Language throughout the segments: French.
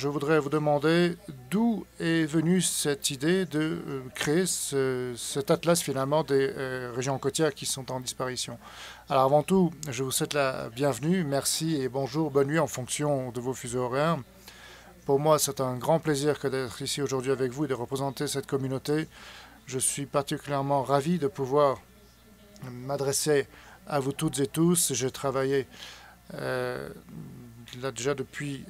je voudrais vous demander d'où est venue cette idée de créer cet atlas finalement des régions côtières qui sont en disparition. Alors avant tout, je vous souhaite la bienvenue, merci et bonjour, bonne nuit en fonction de vos fuseaux horaires. Pour moi, c'est un grand plaisir que d'être ici aujourd'hui avec vous et de représenter cette communauté. Je suis particulièrement ravi de pouvoir m'adresser à vous toutes et tous. J'ai travaillé là déjà depuis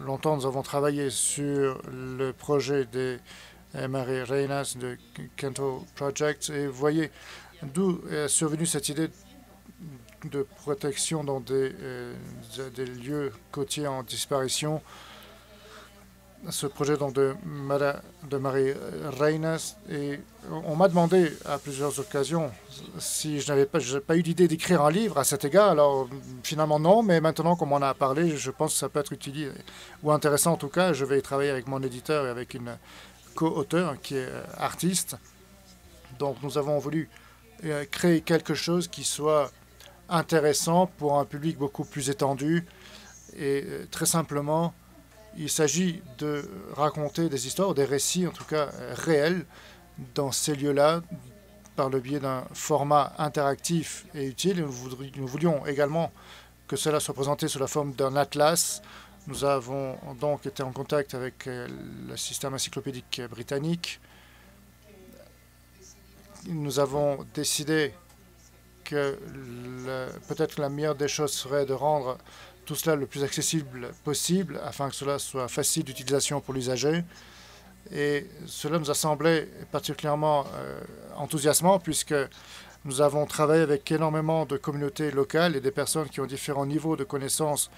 longtemps. Nous avons travaillé sur le projet des Maria Reinas de Kento Project et vous voyez d'où est survenue cette idée de protection dans des lieux côtiers en disparition. Ce projet donc de Maria Reinas, et on m'a demandé à plusieurs occasions si je n'avais pas eu l'idée d'écrire un livre à cet égard. Alors finalement non, mais maintenant qu'on m'en a parlé, je pense que ça peut être utile ou intéressant en tout cas. Je vais y travailler avec mon éditeur et avec une co-auteure qui est artiste. Donc nous avons voulu créer quelque chose qui soit intéressant pour un public beaucoup plus étendu et très simplement. Il s'agit de raconter des histoires, des récits en tout cas réels dans ces lieux-là par le biais d'un format interactif et utile. Nous voulions également que cela soit présenté sous la forme d'un atlas. Nous avons donc été en contact avec le système encyclopédique britannique. Nous avons décidé que peut-être la meilleure des choses serait de rendre tout cela le plus accessible possible afin que cela soit facile d'utilisation pour l'usager. Et cela nous a semblé particulièrement enthousiasmant puisque nous avons travaillé avec énormément de communautés locales et des personnes qui ont différents niveaux de connaissances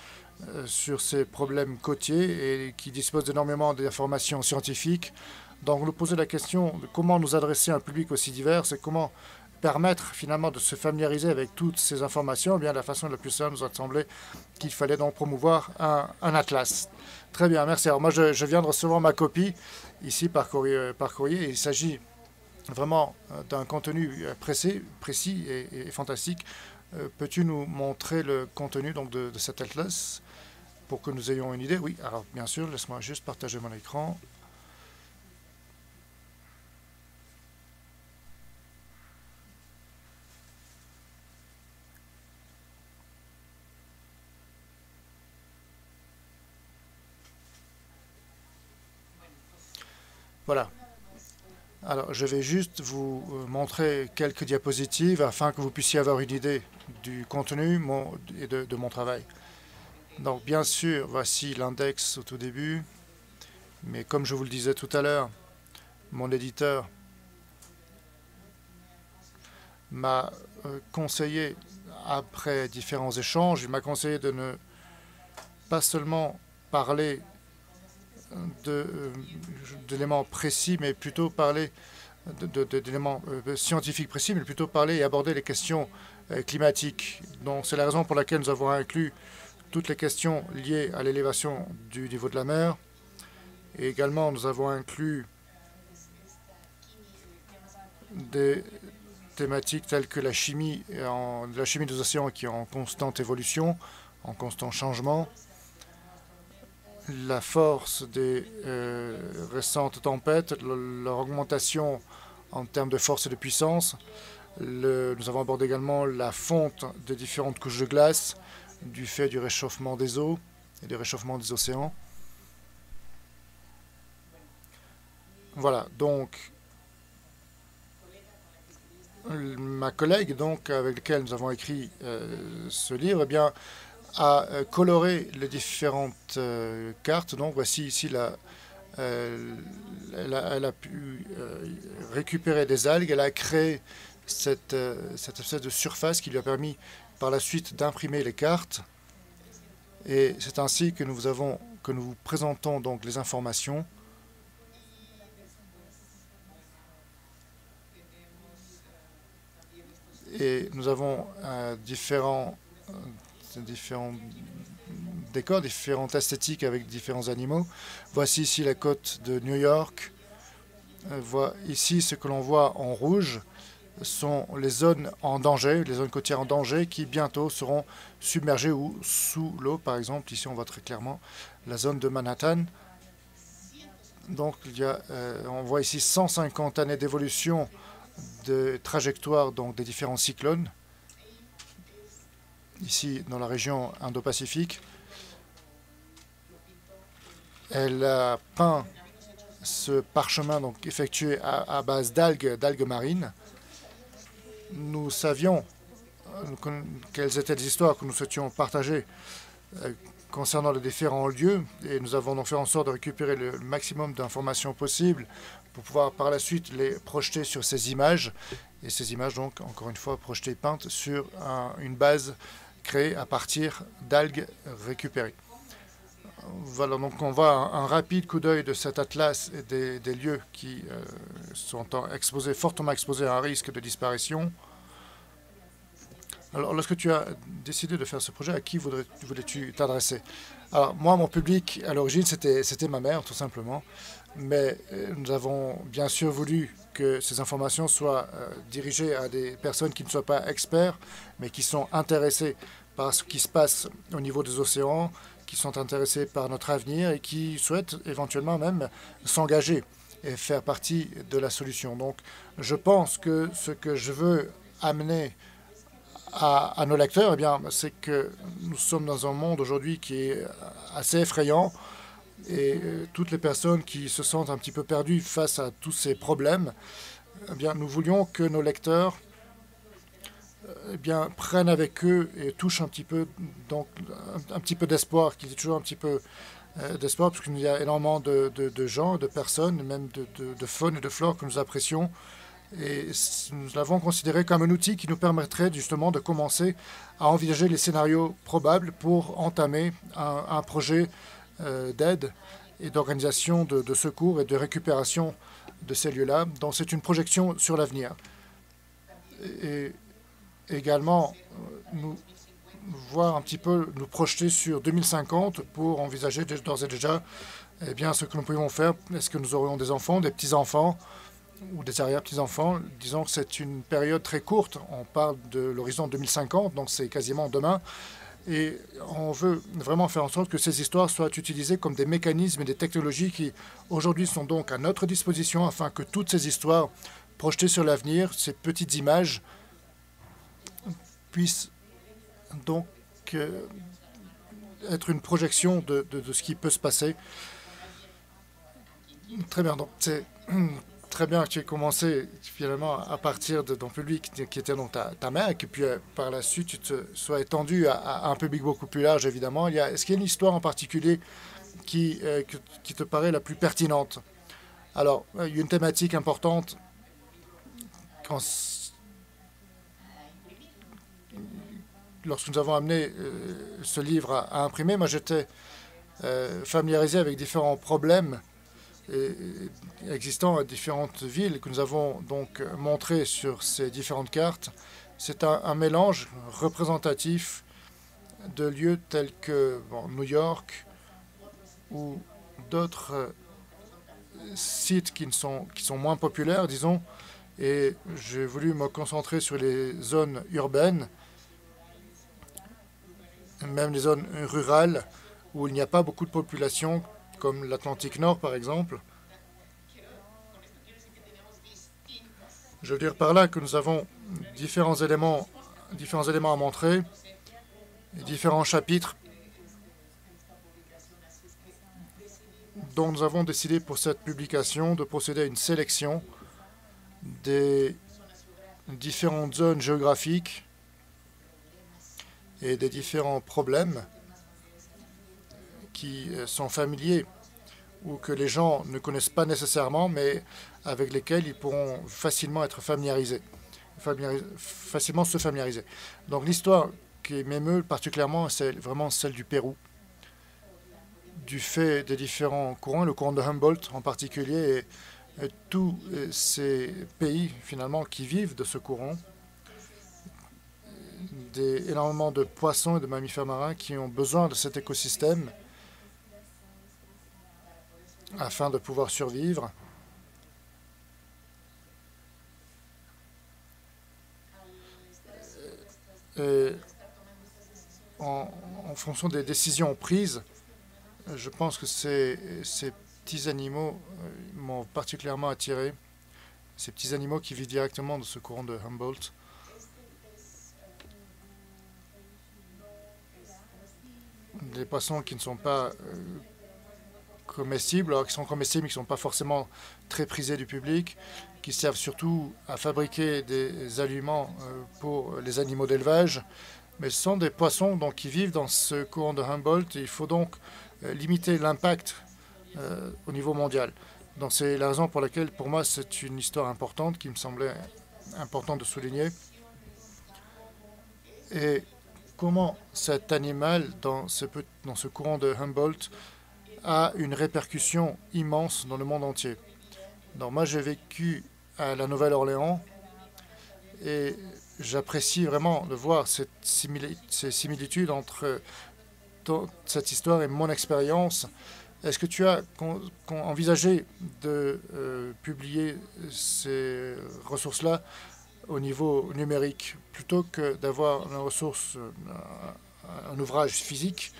sur ces problèmes côtiers et qui disposent d'énormément d'informations scientifiques. Donc nous poser la question de comment nous adresser à un public aussi divers et comment permettre finalement de se familiariser avec toutes ces informations. Eh bien, la façon la plus simple nous a semblé qu'il fallait donc promouvoir un atlas. Très bien, merci. Alors moi, je viens de recevoir ma copie ici par courrier. Il s'agit vraiment d'un contenu précis et fantastique. Peux-tu nous montrer le contenu donc, de cet atlas pour que nous ayons une idée? Oui, alors bien sûr, laisse-moi juste partager mon écran. Voilà. Alors, je vais juste vous montrer quelques diapositives afin que vous puissiez avoir une idée du contenu et de mon travail. Donc, bien sûr, voici l'index au tout début. Mais comme je vous le disais tout à l'heure, mon éditeur m'a conseillé, après différents échanges, il m'a conseillé de ne pas seulement parler d'éléments précis, mais plutôt parler d'éléments scientifiques précis, mais plutôt parler et aborder les questions climatiques. Donc c'est la raison pour laquelle nous avons inclus toutes les questions liées à l'élévation du niveau de la mer. Et également, nous avons inclus des thématiques telles que la chimie des océans qui est en constante évolution, en constant changement, la force des récentes tempêtes, leur augmentation en termes de force et de puissance. Nous avons abordé également la fonte des différentes couches de glace du fait du réchauffement des eaux et du réchauffement des océans. Voilà, donc ma collègue donc, avec laquelle nous avons écrit ce livre, eh bien, a coloré les différentes cartes. Donc voici ici elle a pu récupérer des algues. Elle a créé cette espèce de surface qui lui a permis par la suite d'imprimer les cartes. Et c'est ainsi que nous vous présentons donc les informations. Et nous avons différents décors, différentes esthétiques avec différents animaux. Voici ici la côte de New York. Ici, ce que l'on voit en rouge sont les zones en danger, les zones côtières en danger qui bientôt seront submergées ou sous l'eau. Par exemple, ici, on voit très clairement la zone de Manhattan Donc, on voit ici 150 années d'évolution de trajectoire donc, des différents cyclones, ici dans la région Indo-Pacifique. Elle a peint ce parchemin donc, effectué à base d'algues marines. Nous savions quelles étaient les histoires que nous souhaitions partager concernant les différents lieux, et nous avons donc fait en sorte de récupérer le maximum d'informations possibles pour pouvoir par la suite les projeter sur ces images, et ces images donc encore une fois projetées, peintes sur une base créée à partir d'algues récupérées. Voilà, donc on voit un rapide coup d'œil de cet atlas et des lieux qui sont fortement exposés à un risque de disparition. Alors, lorsque tu as décidé de faire ce projet, à qui voulais-tu t'adresser? Alors, moi, mon public, à l'origine, c'était ma mère, tout simplement. Mais nous avons bien sûr voulu que ces informations soient dirigées à des personnes qui ne soient pas experts, mais qui sont intéressées par ce qui se passe au niveau des océans, qui sont intéressés par notre avenir et qui souhaitent éventuellement même s'engager et faire partie de la solution. Donc, je pense que ce que je veux amener à nos lecteurs, eh bien, c'est que nous sommes dans un monde aujourd'hui qui est assez effrayant, et toutes les personnes qui se sentent un petit peu perdues face à tous ces problèmes, eh bien, nous voulions que nos lecteurs eh bien, prennent avec eux et touchent un petit peu, donc, un petit peu d'espoir, qu'il y ait toujours un petit peu d'espoir, parce qu'il y a énormément de gens, de personnes, même de faune et de flore que nous apprécions. Et nous l'avons considéré comme un outil qui nous permettrait justement de commencer à envisager les scénarios probables pour entamer un projet d'aide et d'organisation de secours et de récupération de ces lieux-là. Donc c'est une projection sur l'avenir. Et également, nous voir un petit peu, nous projeter sur 2050 pour envisager d'ores et déjà eh bien, ce que nous pouvons faire. Est-ce que nous aurions des enfants, des petits-enfants ou des arrière-petits-enfants? Disons que c'est une période très courte. On parle de l'horizon 2050, donc c'est quasiment demain. Et on veut vraiment faire en sorte que ces histoires soient utilisées comme des mécanismes et des technologies qui, aujourd'hui, sont donc à notre disposition afin que toutes ces histoires projetées sur l'avenir, ces petites images, puissent donc être une projection de ce qui peut se passer. Très bien, donc c'est très bien que tu aies commencé finalement à partir de ton public qui était donc ta mère, et que puis par la suite tu te sois étendu à un public beaucoup plus large, évidemment. Est-ce qu'il y a une histoire en particulier qui te paraît la plus pertinente? Alors, il y a une thématique importante lorsque nous avons amené ce livre à imprimer. Moi, j'étais familiarisé avec différents problèmes existant à différentes villes que nous avons donc montrés sur ces différentes cartes. C'est un mélange représentatif de lieux tels que New York ou d'autres sites qui sont moins populaires, disons. Et j'ai voulu me concentrer sur les zones urbaines, même les zones rurales où il n'y a pas beaucoup de population, comme l'Atlantique Nord par exemple. Je veux dire par là que nous avons différents éléments à montrer, et différents chapitres dont nous avons décidé pour cette publication de procéder à une sélection des différentes zones géographiques et des différents problèmes qui sont familiers ou que les gens ne connaissent pas nécessairement, mais avec lesquels ils pourront facilement être facilement se familiariser. Donc l'histoire qui m'émeut particulièrement, c'est vraiment celle du Pérou, du fait des différents courants, le courant de Humboldt en particulier, et tous ces pays finalement qui vivent de ce courant, énormément de poissons et de mammifères marins qui ont besoin de cet écosystème afin de pouvoir survivre. Et en fonction des décisions prises, je pense que ces petits animaux m'ont particulièrement attiré. Ces petits animaux qui vivent directement dans ce courant de Humboldt. Des poissons qui ne sont pas comestibles, alors qui sont comestibles mais qui ne sont pas forcément très prisés du public, qui servent surtout à fabriquer des aliments pour les animaux d'élevage. Mais ce sont des poissons donc, qui vivent dans ce courant de Humboldt. Il faut donc limiter l'impact au niveau mondial. Donc c'est la raison pour laquelle, pour moi, c'est une histoire importante qui me semblait important de souligner. Et comment cet animal, dans ce courant de Humboldt, a une répercussion immense dans le monde entier. Donc moi, j'ai vécu à la Nouvelle-Orléans et j'apprécie vraiment de voir ces similitudes entre cette histoire et mon expérience. Est-ce que tu as envisagé de publier ces ressources-là au niveau numérique plutôt que d'avoir une ressource, un ouvrage physique?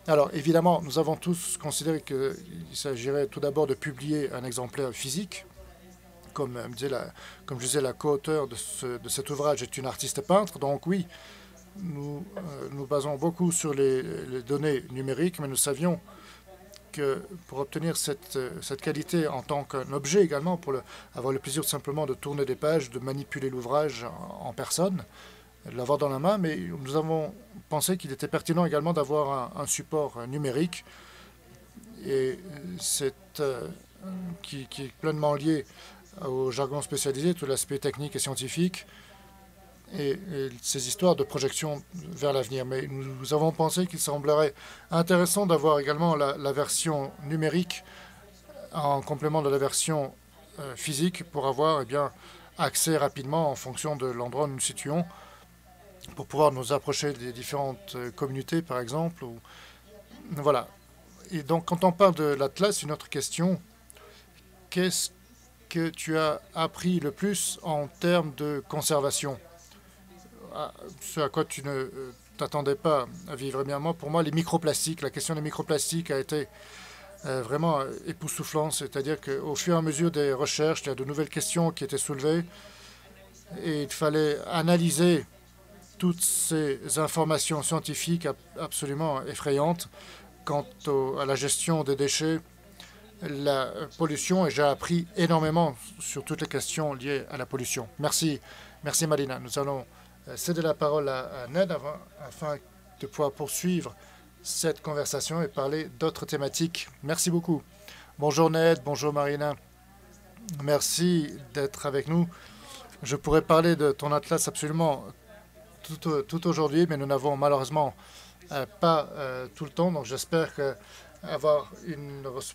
Alors évidemment, nous avons tous considéré qu'il s'agirait tout d'abord de publier un exemplaire physique. Comme je disais, la co-auteure de cet ouvrage est une artiste peintre. Donc oui, nous nous basons beaucoup sur les données numériques, mais nous savions que pour obtenir cette qualité en tant qu'un objet également, pour avoir le plaisir simplement de tourner des pages, de manipuler l'ouvrage en personne, de l'avoir dans la main, mais nous avons pensé qu'il était pertinent également d'avoir un support numérique et qui est pleinement lié au jargon spécialisé, tout l'aspect technique et scientifique et ces histoires de projection vers l'avenir. Mais nous avons pensé qu'il semblerait intéressant d'avoir également la version numérique en complément de la version physique pour avoir accès rapidement en fonction de l'endroit où nous nous situons, pour pouvoir nous approcher des différentes communautés, par exemple. Voilà. Et donc, quand on parle de l'Atlas, une autre question, qu'est-ce que tu as appris le plus en termes de conservation? Ce à quoi tu ne t'attendais pas à vivre bien. Moi, pour moi, les microplastiques, la question des microplastiques a été vraiment époustouflante. C'est-à-dire qu'au fur et à mesure des recherches, il y a de nouvelles questions qui étaient soulevées et il fallait analyser toutes ces informations scientifiques absolument effrayantes quant à la gestion des déchets, la pollution, et j'ai appris énormément sur toutes les questions liées à la pollution. Merci. Merci, Malina. Nous allons céder la parole à Ned afin de pouvoir poursuivre cette conversation et parler d'autres thématiques. Merci beaucoup. Bonjour Ned, bonjour Marina. Merci d'être avec nous. Je pourrais parler de ton atlas absolument tout aujourd'hui, mais nous n'avons malheureusement pas tout le temps. Donc j'espère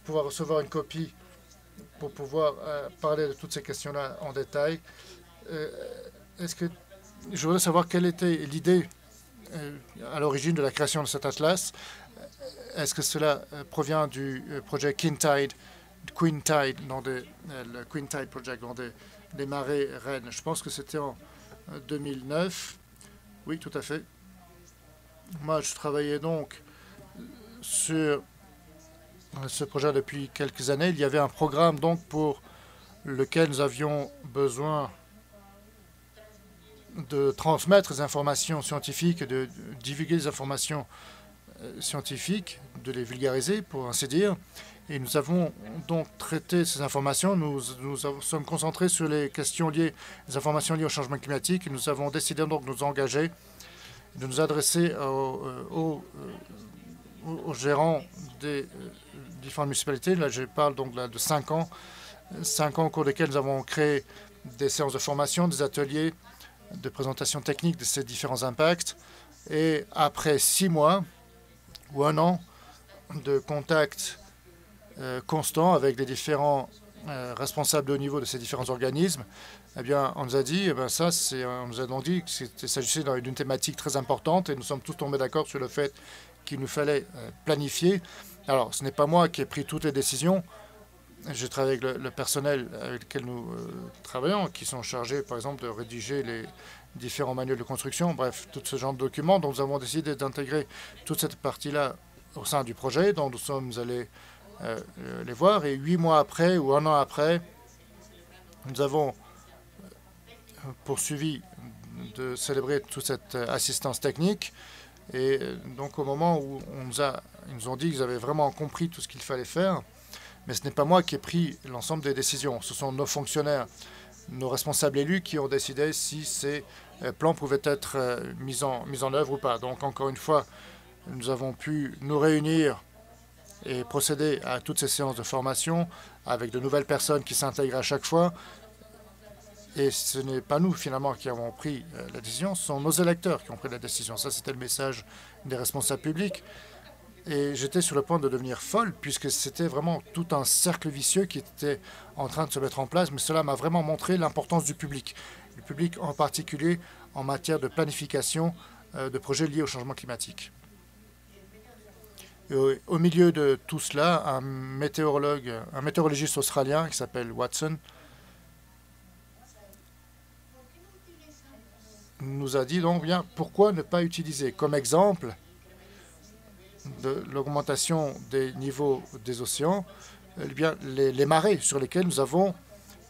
pouvoir recevoir une copie pour pouvoir parler de toutes ces questions-là en détail. Je voudrais savoir quelle était l'idée à l'origine de la création de cet atlas. Est-ce que cela provient du projet Queen Tide, le Queen Tide Project, dans des marées reines? Je pense que c'était en 2009. Oui, tout à fait. Moi, je travaillais donc sur ce projet depuis quelques années. Il y avait un programme donc pour lequel nous avions besoin de transmettre les informations scientifiques, de divulguer les informations scientifiques, de les vulgariser, pour ainsi dire. Et nous avons donc traité ces informations. Nous sommes concentrés sur les questions liées, les informations liées au changement climatique. Et nous avons décidé donc de nous engager, de nous adresser aux gérants des différentes municipalités. Là, je parle donc là, de 5 ans au cours desquels nous avons créé des séances de formation, des ateliers de présentation technique de ces différents impacts. Et après 6 mois ou 1 an de contact constant avec les différents responsables de haut niveau de ces différents organismes, eh bien, on nous a dit, on nous a dit qu'il s'agissait d'une thématique très importante et nous sommes tous tombés d'accord sur le fait qu'il nous fallait planifier. Alors, ce n'est pas moi qui ai pris toutes les décisions. Je travaille avec le personnel avec lequel nous travaillons, qui sont chargés, par exemple, de rédiger les différents manuels de construction, bref, tout ce genre de documents. Donc, nous avons décidé d'intégrer toute cette partie-là au sein du projet. Donc, nous sommes allés les voir. Et 8 mois après ou 1 an après, nous avons poursuivi de célébrer toute cette assistance technique. Et donc au moment où ils nous ont dit qu'ils avaient vraiment compris tout ce qu'il fallait faire, mais ce n'est pas moi qui ai pris l'ensemble des décisions. Ce sont nos fonctionnaires, nos responsables élus qui ont décidé si ces plans pouvaient être mis en œuvre ou pas. Donc encore une fois, nous avons pu nous réunir et procéder à toutes ces séances de formation avec de nouvelles personnes qui s'intègrent à chaque fois. Et ce n'est pas nous, finalement, qui avons pris la décision, ce sont nos électeurs qui ont pris la décision. Ça, c'était le message des responsables publics. Et j'étais sur le point de devenir folle, puisque c'était vraiment tout un cercle vicieux qui était en train de se mettre en place. Mais cela m'a vraiment montré l'importance du public en particulier en matière de planification de projets liés au changement climatique. Et au milieu de tout cela, un météorologiste australien qui s'appelle Watson nous a dit donc bien pourquoi ne pas utiliser comme exemple de l'augmentation des niveaux des océans les marées sur lesquelles nous avons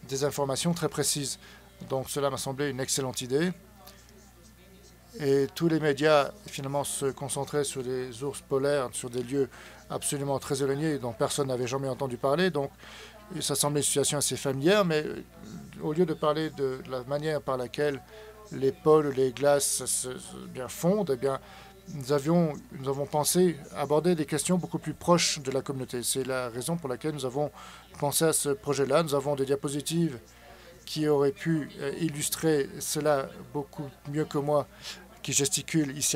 des informations très précises. Donc cela m'a semblé une excellente idée. Et tous les médias finalement se concentraient sur les ours polaires, sur des lieux absolument très éloignés dont personne n'avait jamais entendu parler. Donc ça semblait une situation assez familière, mais au lieu de parler de la manière par laquelle les pôles, les glaces fondent, eh bien, nous avons pensé aborder des questions beaucoup plus proches de la communauté. C'est la raison pour laquelle nous avons pensé à ce projet-là. Nous avons des diapositives qui auraient pu illustrer cela beaucoup mieux que moi, qui gesticule ici.